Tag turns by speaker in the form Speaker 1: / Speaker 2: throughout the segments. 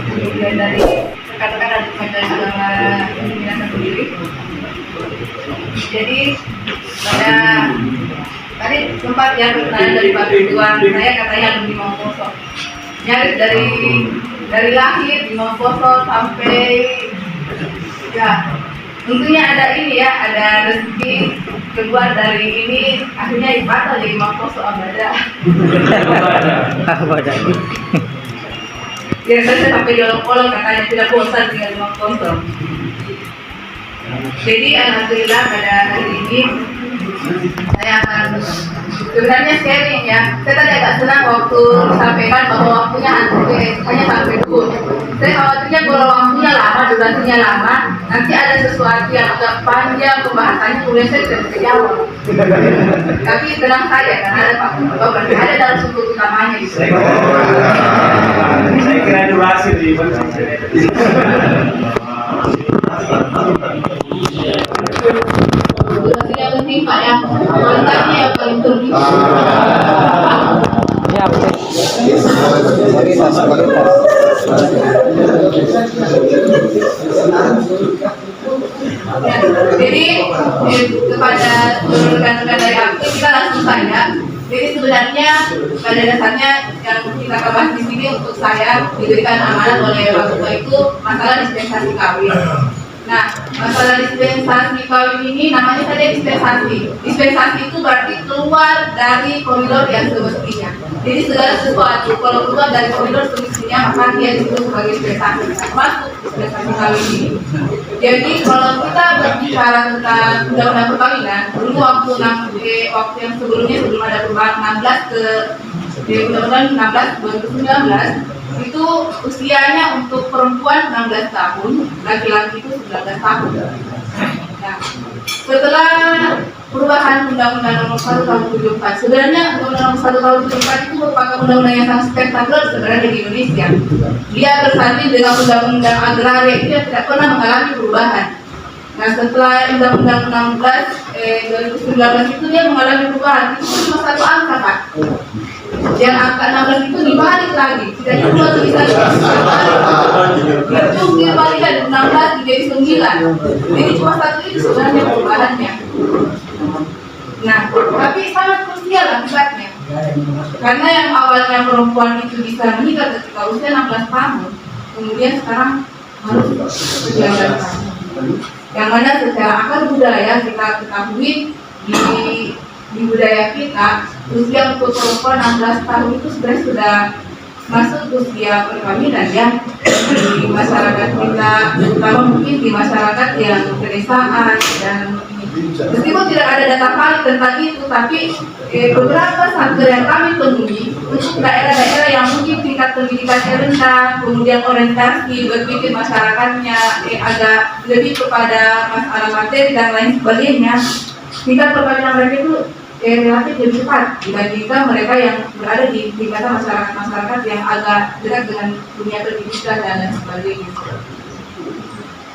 Speaker 1: kemudian dari rekan-rekan dari Majelis Ulama Indonesia sendiri. Jadi pada tadi sempat ya pertanyaan dari Pak Ridwan, saya katanya alumni Mangposo. Nyaris dari lahir di Mangposo sampai ya tentunya ada ini ya, ada rezeki keluar dari ini, akhirnya ibadah jadi Mangposo abada. Ya saya sampai jolong-jolong katanya tidak bosan tinggal di Mangposo. Jadi alhamdulillah pada hari ini saya akan sebenarnya sharing ya. Saya tadi agak senang waktu disampaikan bahwa waktunya hanya sampai dulu. Saya khawatirnya kalau waktunya lama, durasinya lama, nanti ada sesuatu yang agak panjang pembahasannya, kemudian saya tidak bisa jawab. Tapi tenang saja, karena ada Pak Ketua, berarti ada dalam struktur utamanya di sini.
Speaker 2: Saya kira durasi di
Speaker 1: durasinya penting Pak ya, kualitasnya yang paling penting.
Speaker 3: Ya, betul.
Speaker 1: Jadi kepada seluruh rekan-rekan dari aktif kita langsung saja. Jadi sebenarnya pada dasarnya yang kita bahas di sini untuk saya diberikan amanat oleh Pak Ketua itu masalah dispensasi kawin. Nah, masalah dispensasi kawin ini namanya saja dispensasi. Dispensasi itu berarti keluar dari koridor yang semestinya. Jadi segala sesuatu kalau keluar dari koridor semestinya maka dia disebut sebagai dispensasi. Termasuk dispensasi kawin ini. Jadi kalau kita berbicara tentang undang-undang perkawinan, dulu waktu yang sebelumnya sebelum ada perubahan 16 ke undang-undang 16 2019 itu usianya untuk perempuan 16 tahun, laki-laki itu 19 tahun. Nah, setelah perubahan Undang-Undang Nomor 1 Tahun 74, sebenarnya Undang-Undang Nomor 1 Tahun 74 itu merupakan undang-undang yang sangat spektakuler sebenarnya di Indonesia. Dia bersanding dengan Undang-Undang Agraria itu yang tidak pernah mengalami perubahan. Nah, setelah Undang-Undang 16 2019 itu dia mengalami perubahan. Itu cuma satu angka, Pak. Yang angka 16 itu dibalik lagi, tidak cuma tulisan itu dibalik dari 16 menjadi 9. Jadi cuma satu itu sebenarnya perubahannya. Nah, tapi sangat krusial akibatnya. Karena yang awalnya perempuan itu bisa menikah ketika usia 16 tahun, kemudian sekarang harus 19 tahun. Yang mana secara akar budaya kita ketahui di budaya kita, usia untuk perempuan 16 tahun itu sebenarnya sudah masuk usia perkawinan ya. Di masyarakat kita, terutama mungkin di masyarakat yang pedesaan dan meskipun tidak ada data valid tentang itu, tapi beberapa sumber yang kami temui untuk daerah-daerah yang mungkin tingkat pendidikannya rendah, kemudian orientasi berpikir masyarakatnya agak lebih kepada masalah materi dan lain sebagainya, tingkat perkawinan mereka itu relatif lebih cepat dibandingkan mereka yang berada di tingkatan masyarakat yang agak dekat dengan dunia pendidikan dan lain sebagainya.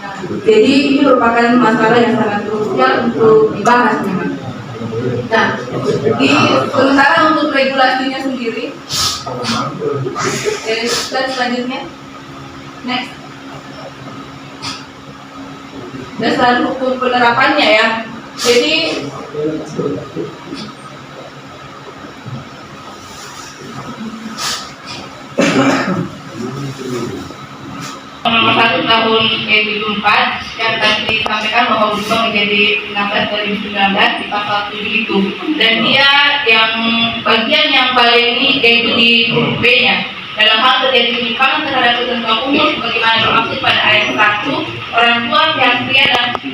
Speaker 1: Nah, jadi ini merupakan masalah yang sangat krusial untuk dibahas memang. Nah, sementara untuk regulasinya sendiri, slide selanjutnya, next. Dasar hukum penerapannya ya. Jadi Nomor 1 tahun 2004 yang tadi disampaikan bahwa berubah menjadi 16 2019 di pasal 7 itu, dan dia yang bagian yang paling ini yaitu di huruf B-nya dalam hal terjadi penyimpangan terhadap ketentuan umum sebagaimana dimaksud pada ayat 1, orang tua pihak pria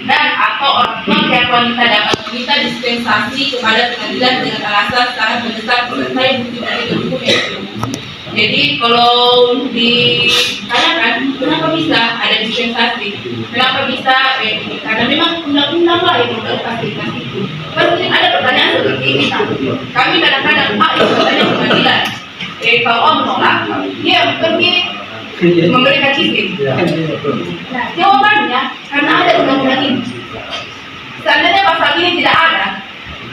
Speaker 1: dan atau orang tua pihak wanita dapat meminta dispensasi kepada pengadilan dengan alasan sangat mendesak selesai bukti dari hukum yang sebelumnya. Jadi kalau ditanyakan kenapa bisa ada dispensasi, kenapa bisa karena memang undang-undang lah yang memfasilitasi itu. Pasti ada pertanyaan seperti ini. Kami kadang-kadang itu bertanya pengadilan. Kalau menolak, dia pergi memberikan izin. Nah, jawabannya karena ada undang-undang ini. Seandainya pasal ini tidak ada,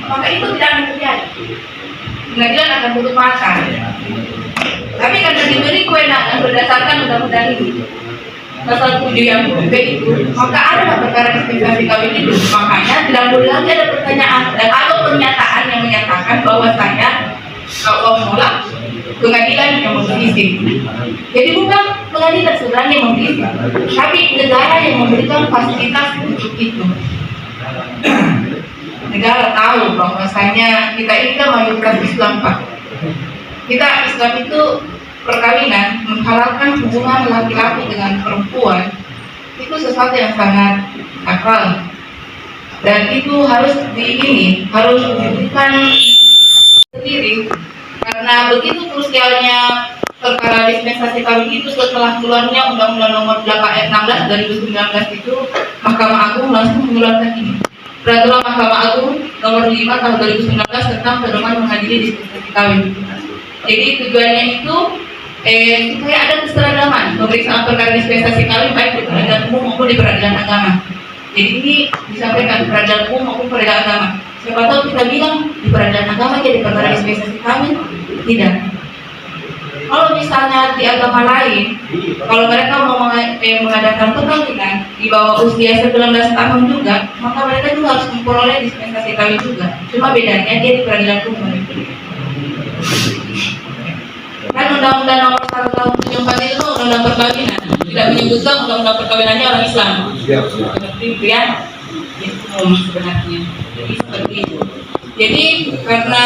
Speaker 1: maka itu tidak akan terjadi. Pengadilan akan tutup mata. Tapi karena diberi kewenangan berdasarkan undang-undang ini, pasal 7 yang B itu, maka ada perkara dispensasi kawin itu. Makanya tidak boleh lagi ada pertanyaan dan atau pernyataan yang menyatakan bahwa saya kalau menolak pengadilan yang memberi izin. Jadi bukan pengadilan sebenarnya yang memberi izin, tapi negara yang memberikan fasilitas untuk itu. Negara tahu bahwasanya kita ini kan mayoritas Islam, Pak. Kita Islam itu perkawinan menghalalkan hubungan laki-laki dengan perempuan itu sesuatu yang sangat sakral dan itu harus harus diberikan sendiri karena begitu krusialnya perkara dispensasi kawin itu setelah keluarnya Undang-Undang Nomor 16 2019 itu Mahkamah Agung langsung mengeluarkan ini Peraturan Mahkamah Agung Nomor 5 Tahun 2019 tentang pedoman mengadili dispensasi kawin. Jadi tujuannya itu supaya ada keseragaman pemeriksaan perkara dispensasi kawin baik di peradilan umum maupun di peradilan agama. Jadi ini disampaikan peradilan umum maupun peradilan agama. Siapa tahu kita bilang di peradilan agama jadi perkara dispensasi kawin, tidak. Kalau misalnya di agama lain, kalau mereka mau mengadakan perkawinan di bawah usia 19 tahun juga, maka mereka juga harus memperoleh dispensasi kawin juga. Cuma bedanya dia di peradilan umum. Kan Undang-Undang Nomor 1 Tahun 74 itu Undang-Undang Perkawinan, tidak menyebutkan Undang-Undang Perkawinannya orang Islam. Seperti itu ya, itu sebenarnya. Jadi seperti itu. Jadi karena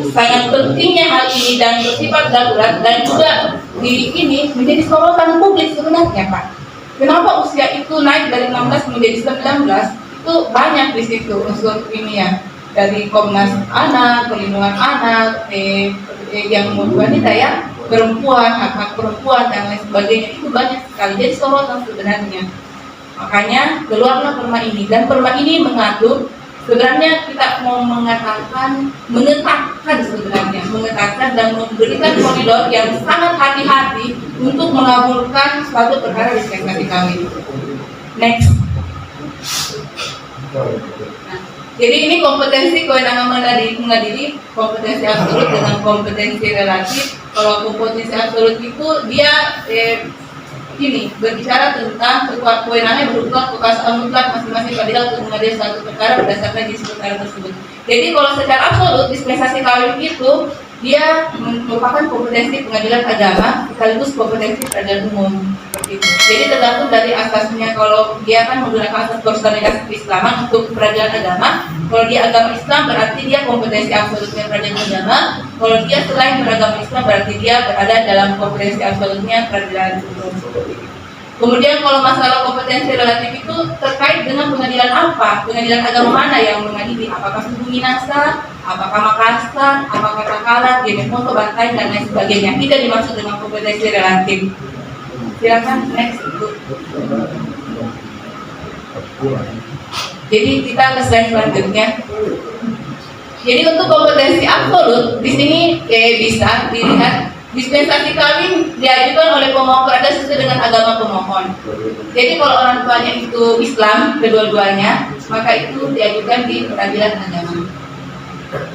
Speaker 1: sangat pentingnya hal ini dan bersifat darurat dan juga ini menjadi sorotan publik sebenarnya, Pak. Kenapa usia itu naik dari 16 menjadi 19? Itu banyak di situ unsur ini ya, dari Komnas Anak, Perlindungan Anak, yang wanita ya, perempuan, hak-hak perempuan dan lain sebagainya, itu banyak sekali jadi sorotan sebenarnya. Makanya keluarlah perma ini dan perma ini mengatur sebenarnya kita mau menetapkan dan memberikan koridor yang sangat hati-hati untuk mengabulkan suatu perkara dispensasi kawin. Next. Nah, jadi ini kompetensi kewenangan mengadili, kompetensi absolut dengan kompetensi relatif. Kalau kompetensi absolut itu dia berbicara tentang kewenangan berupa kekuasaan mutlak masing-masing pengadilan untuk mengadili suatu perkara berdasarkan jenis perkara tersebut. Jadi kalau secara absolut dispensasi kawin itu dia merupakan kompetensi pengadilan agama sekaligus kompetensi peradilan umum seperti itu. Jadi tergantung dari asasnya. Kalau dia kan menggunakan asas personalitas keislaman untuk peradilan agama, kalau dia agama Islam berarti dia kompetensi absolutnya peradilan agama. Kalau dia selain beragama Islam berarti dia berada dalam kompetensi absolutnya peradilan umum seperti itu. Kemudian kalau masalah kompetensi relatif itu terkait dengan pengadilan apa? Pengadilan agama mana yang mengadili? Apakah Suku Minasa, apakah Makassar, apakah Takalar, Jeneponto, Bantai, dan lain sebagainya. Tidak dimaksud dengan kompetensi relatif. Silakan next. Jadi kita ke slide selanjutnya. Jadi untuk kompetensi absolut di sini bisa dilihat. Dispensasi kawin diajukan oleh pemohon ada sesuai dengan agama pemohon. Jadi kalau orang tuanya itu Islam kedua-duanya, maka itu diajukan di peradilan agama.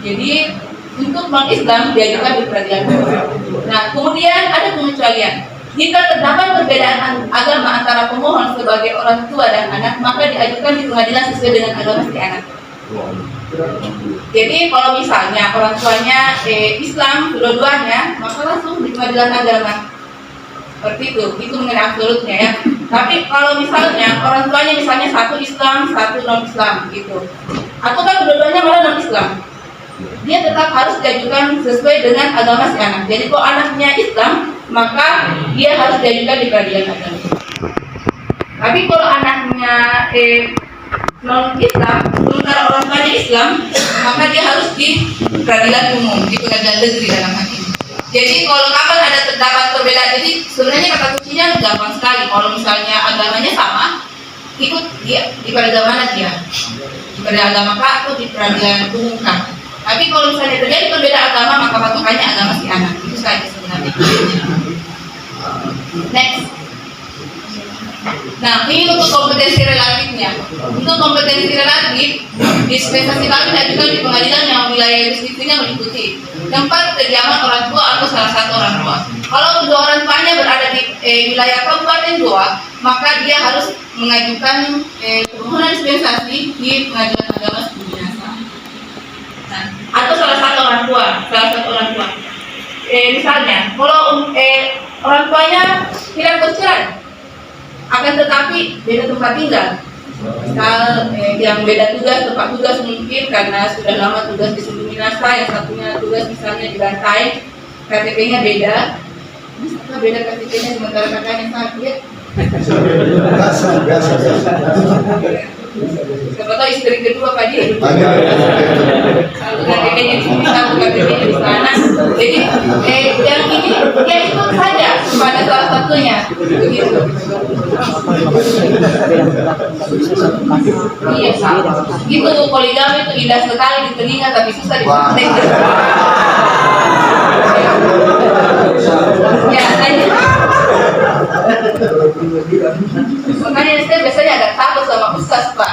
Speaker 1: Jadi untuk non-Islam diajukan di peradilan agama. Nah, kemudian ada pengecualian. Jika terdapat perbedaan agama antara pemohon sebagai orang tua dan anak, maka diajukan di pengadilan sesuai dengan agama si anak. Jadi kalau misalnya orang tuanya Islam kedua-duanya, maka langsung di pengadilan agama. Seperti itu mengenai absolutnya ya. Tapi kalau misalnya orang tuanya misalnya satu Islam, satu non-Islam gitu, atau kan kedua-duanya malah non-Islam, dia tetap harus diajukan sesuai dengan agama si anak. Jadi kalau anaknya Islam, maka dia harus diajukan di peradilan agama. Tapi kalau anaknya non-Islam, sementara orang tuanya Islam, maka dia harus di peradilan umum, di pengadilan negeri dalam hal ini. Jadi kalau kapan ada terdapat perbedaan, jadi sebenarnya kata kuncinya gampang sekali. Kalau misalnya agamanya sama, ikut dia di peradilan mana dia? Di peradilan agama kah atau di peradilan umum kah? Tapi kalau misalnya terjadi perbedaan agama, maka patokannya agama si anak. Itu saja sebenarnya. Next. Nah, ini untuk kompetensi relatifnya. Untuk kompetensi relatif, dispensasi kawin diajukan di pengadilan yang wilayah jurisdiksinya meliputi tempat kediaman orang tua atau salah satu orang tua. Kalau kedua orang tuanya berada di wilayah Kabupaten Goa, maka dia harus mengajukan permohonan dispensasi di Pengadilan Agama Suku Minasa. Nah, atau salah satu orang tua. Misalnya, kalau orang tuanya tidak bercerai, akan tetapi beda tempat tinggal. Misal yang beda tugas, tempat tugas mungkin karena sudah lama tugas di Suku Minasa, yang satunya tugas misalnya di Bantai, KTP-nya beda. Bisa beda KTP-nya sementara kakaknya sakit. Biasa. Siapa tahu istri kedua Pak Di. Satu KTP-nya di sini, satu KTP-nya di sana. Jadi yang ini ya ikut saja pada salah satunya. Begitu. Iya sama. Gitu poligami itu indah sekali di telinga tapi susah dipraktek. Ya, makanya saya biasanya agak takut sama ustaz Pak.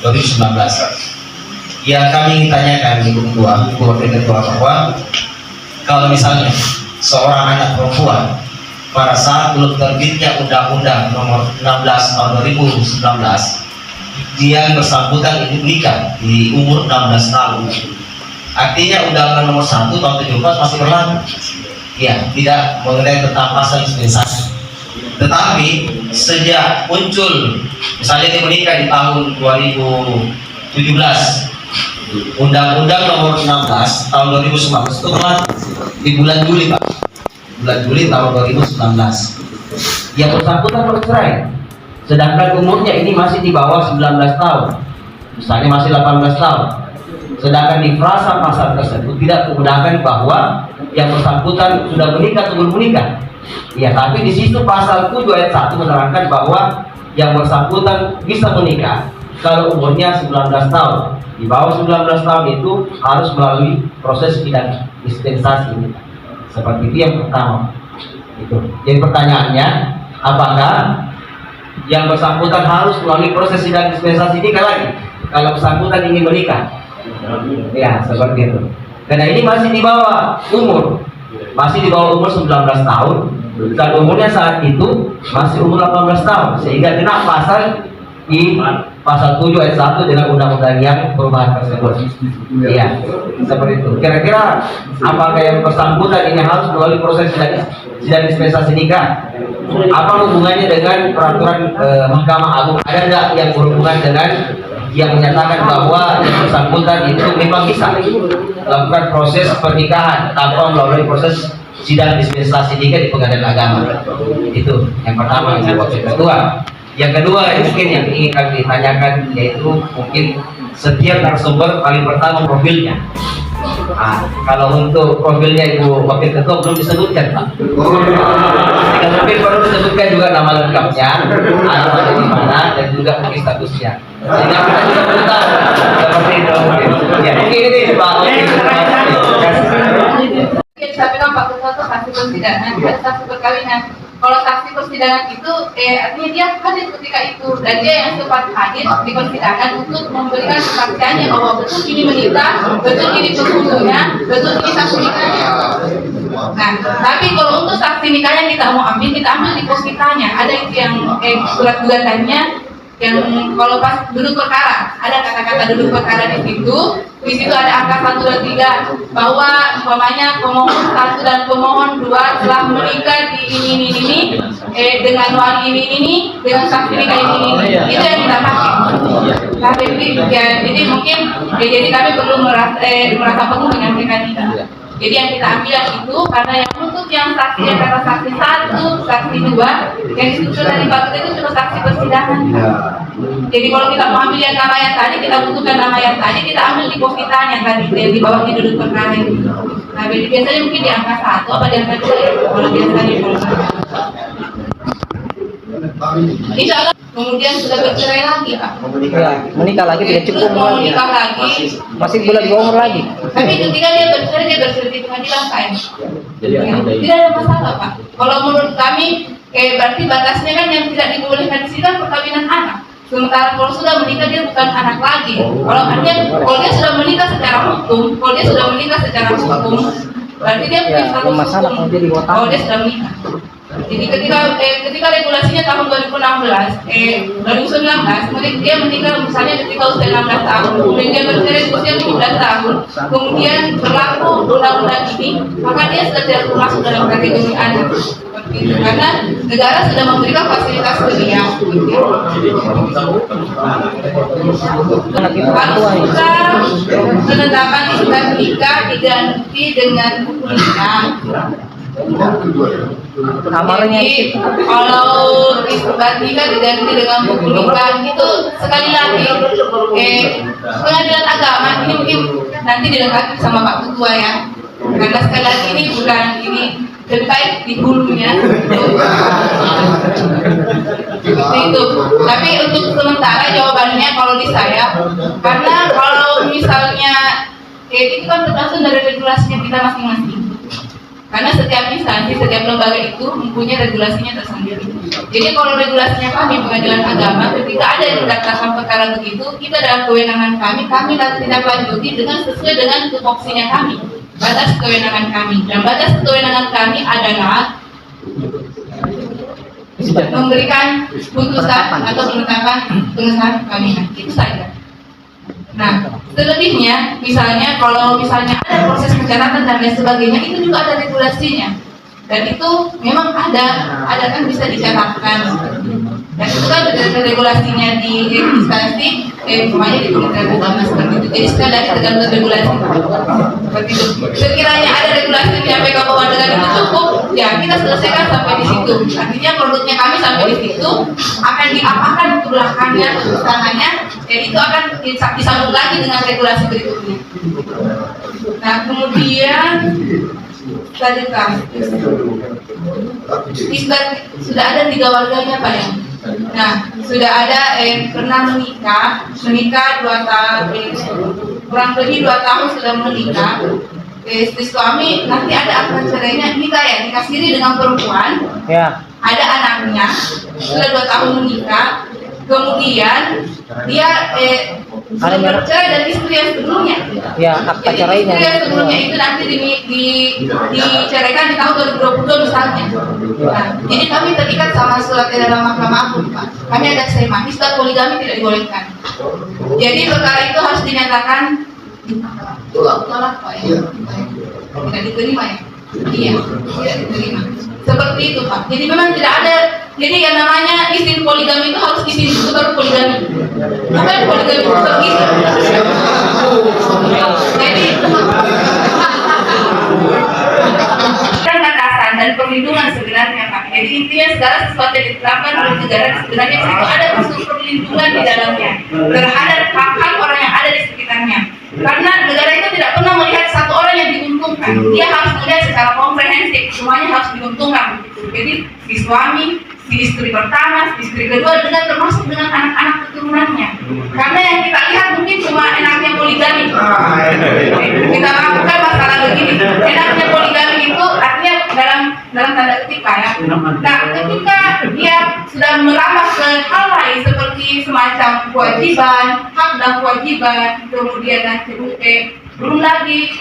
Speaker 2: 2019. Ya kami tanyakan Ibu Wakil Ketua bahwa kalau misalnya seorang anak perempuan pada saat belum terbitnya Undang-Undang Nomor 16 Tahun 2019, dia bersangkutan ini menikah di umur 16 tahun. Artinya Undang-Undang Nomor 1 Tahun 17 masih berlaku. Ya, tidak mengenai tentang pasal dispensasi. Tetapi sejak muncul, misalnya dia menikah di tahun 2017, Undang-Undang Nomor 16 Tahun 2019 itu berlaku di bulan Juli, Pak. Bulan Juli tahun 2019. Yang bersangkutan bercerai, sedangkan umurnya ini masih di bawah 19 tahun, misalnya masih 18 tahun. Sedangkan di frasa pasal tersebut tidak menggunakan bahwa yang bersangkutan sudah menikah atau belum menikah. Ya, tapi di situ pasal 7 ayat 1 menerangkan bahwa yang bersangkutan bisa menikah kalau umurnya 19 tahun. Di bawah 19 tahun itu harus melalui proses sidang dispensasi ini. Seperti itu yang pertama. Itu. Jadi pertanyaannya, apakah yang bersangkutan harus melalui proses sidang dispensasi nikah lagi kalau bersangkutan ingin menikah? Ya, seperti itu. Karena ini masih di bawah umur, masih di bawah umur 19 tahun, dan umurnya saat itu masih umur 18 tahun, sehingga kena pasal di pasal 7 ayat 1 dengan undang-undang yang perubahan tersebut. Iya, seperti itu. Kira-kira apakah yang bersangkutan ini harus melalui proses sidang dispensasi nikah? Apa hubungannya dengan peraturan Mahkamah Agung? Ada nggak yang berhubungan dengan yang menyatakan bahwa yang bersangkutan itu memang bisa melakukan proses pernikahan tanpa melalui proses sidang dispensasi nikah di Pengadilan Agama? Itu yang pertama. Yang kedua mungkin yang ingin kami ditanyakan yaitu mungkin setiap narasumber paling pertama profilnya. Nah, kalau untuk profilnya Ibu Wakil Ketua belum disebutkan, Pak. Jika mungkin perlu disebutkan juga nama lengkapnya, alamat di mana dan juga mungkin statusnya. Sehingga kita juga perlu tahu seperti itu mungkin. Ya, mungkin ini Pak.
Speaker 1: Tapi kan Pak Ketua itu saksi persidangan, bukan saksi perkawinan. Kalau saksi persidangan itu artinya dia hadir ketika itu dan dia yang sempat hadir di persidangan untuk memberikan kesaksiannya bahwa betul ini menikah, betul ini penghulunya, betul ini saksi nikahnya. Nah, tapi kalau untuk saksi nikah yang kita mau ambil, kita ambil di pos kitanya. Ada itu yang surat gugatannya yang kalau pas duduk perkara ada kata-kata duduk perkara di situ ada angka 1, 2, 3 bahwa umpamanya pemohon 1 dan pemohon 2 telah menikah di ini dengan wali ini dengan saksi nikah ini itu yang kita pakai. Nah, jadi mungkin jadi kami perlu merasa penuh dengan mereka ini. Jadi yang kita ambil itu karena yang untuk yang saksi yang kata saksi 1, saksi 2 yang disebut dari Pak itu cuma saksi persidangan. Jadi kalau kita mau ambil yang nama yang tadi, kita butuhkan nama yang tadi, kita ambil di pos kita yang tadi yang di bawah di duduk perkara itu. Nah, jadi biasanya mungkin di angka 1 atau di angka 2 ya, kalau biasanya. Insya Allah kemudian sudah bercerai lagi, Pak.
Speaker 3: Menikah lagi tidak cukup
Speaker 1: mau menikah lagi,
Speaker 3: masih bulan di umur lagi.
Speaker 1: Tapi ketika dia bercerai di pengadilan kan, tidak ada masalah, Pak. Kalau menurut kami, berarti batasnya kan yang tidak dibolehkan di sidang perkawinan anak. Sementara kalau sudah menikah dia bukan anak lagi. Kalau dia sudah menikah secara hukum, berarti dia punya status
Speaker 3: masalah kalau dia di bawah
Speaker 1: kalau dia sudah menikah. Jadi ketika regulasinya tahun 2019, dia menikah misalnya ketika usia 16 tahun, kemudian dia bercerai usia 17 tahun, kemudian berlaku undang-undang ini, maka dia sudah tidak termasuk dalam kategori anak. Karena negara sudah memberikan fasilitas ke dia. Harus penetapan isbat nikah diganti dengan hukum nikah. Jadi kalau isbat nikah diganti dengan hukum nikah itu sekali lagi pengadilan agama ini mungkin nanti dilengkapi sama Pak Ketua ya. Karena sekali lagi ini bukan ini lebih baik di hulunya seperti itu. Tapi untuk sementara jawabannya kalau di saya, karena kalau misalnya itu kan tergantung dari regulasinya kita masing-masing. Karena setiap instansi, setiap lembaga itu mempunyai regulasinya tersendiri. Jadi kalau regulasinya kami pengadilan agama, ketika ada yang mendaftarkan perkara begitu, kita dalam kewenangan kami tidak lanjuti dengan sesuai dengan tupoksinya kami. Batas kewenangan kami, dan batas kewenangan kami adalah memberikan putusan atau penetapan pengesahan kami. Itu saja. Nah, selebihnya misalnya kalau misalnya ada proses pencaratan dan lain sebagainya, itu juga ada regulasinya. Dan itu memang ada kan bisa dicatatkan. Dan itu kan regulasinya di instansi, semuanya di Kementerian Agama seperti itu. Jadi sekali lagi tergantung regulasi. Seperti itu. Sekiranya ada regulasi menyampaikan bahwa dengan itu cukup, ya kita selesaikan sampai di situ. Artinya produknya kami sampai di situ, akan diapakan ke belakangnya, ke usahanya, dan itu akan disambung lagi dengan regulasi berikutnya. Nah, kemudian tadi kan isbat sudah ada 3 warganya Pak ya. Nah, sudah ada pernah menikah 2 tahun, kurang lebih 2 tahun sudah menikah. Istri suami nanti ada akad cerainya, nikah siri dengan perempuan. Ya. Ada anaknya, sudah 2 tahun menikah. Kemudian dia bercerai dari istri yang sebelumnya. Ya, akad cerainya. Istri yang sebelumnya itu nanti diceraikan di tahun 2022 misalnya. Nah, jadi kami terikat sama surat dalam Mahkamah Agung, Pak. Kami ada sema, isbat poligami tidak dibolehkan. Jadi perkara itu harus dinyatakan tolak Pak ya. Tidak diterima ya. Iya, tidak diterima. Seperti itu Pak. Jadi memang tidak ada. Jadi yang namanya izin poligami itu harus izin itu baru poligami. Bukan poligami itu izin. Jadi kan batasan dan perlindungan sebenarnya Pak. Jadi intinya segala sesuatu yang ditetapkan oleh negara sebenarnya itu ada unsur perlindungan di dalamnya terhadap hak-hak orang yang ada di sekitarnya. Karena negara itu tidak pernah melihat satu orang yang diuntungkan. Dia harus melihat secara komprehensif, semuanya harus diuntungkan. Jadi si suami, si istri pertama, si istri kedua, dengan termasuk dengan anak-anak keturunannya. Karena yang kita lihat mungkin cuma enaknya poligami. Kita lakukan masalah begini. Enaknya poligami itu artinya dalam tanda ketik ya. Nah, ketika dia sudah merambah ke hal lain seperti semacam kewajiban, hak dan kewajiban, kemudian nanti belum lagi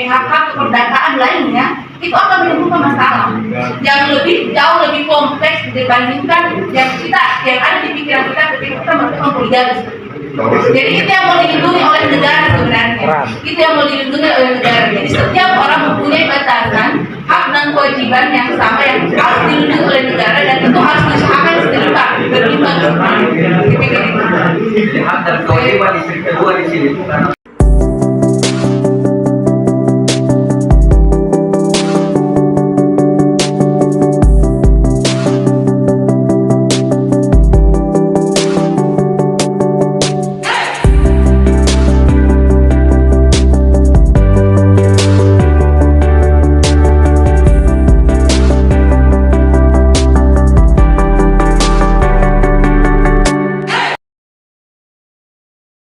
Speaker 1: hak-hak keperdataan lainnya, itu akan menimbulkan masalah yang jauh lebih kompleks dibandingkan yang ada di pikiran kita ketika kita melakukan poligami. Jadi itu yang mau dilindungi oleh negara sebenarnya. Itu yang mau dilindungi oleh negara. Jadi setiap orang mempunyai batasan hak dan kewajiban yang sama yang harus dilindungi oleh negara, dan itu harus diusahakan berimbang. Hak dan kewajiban istri kedua di sini.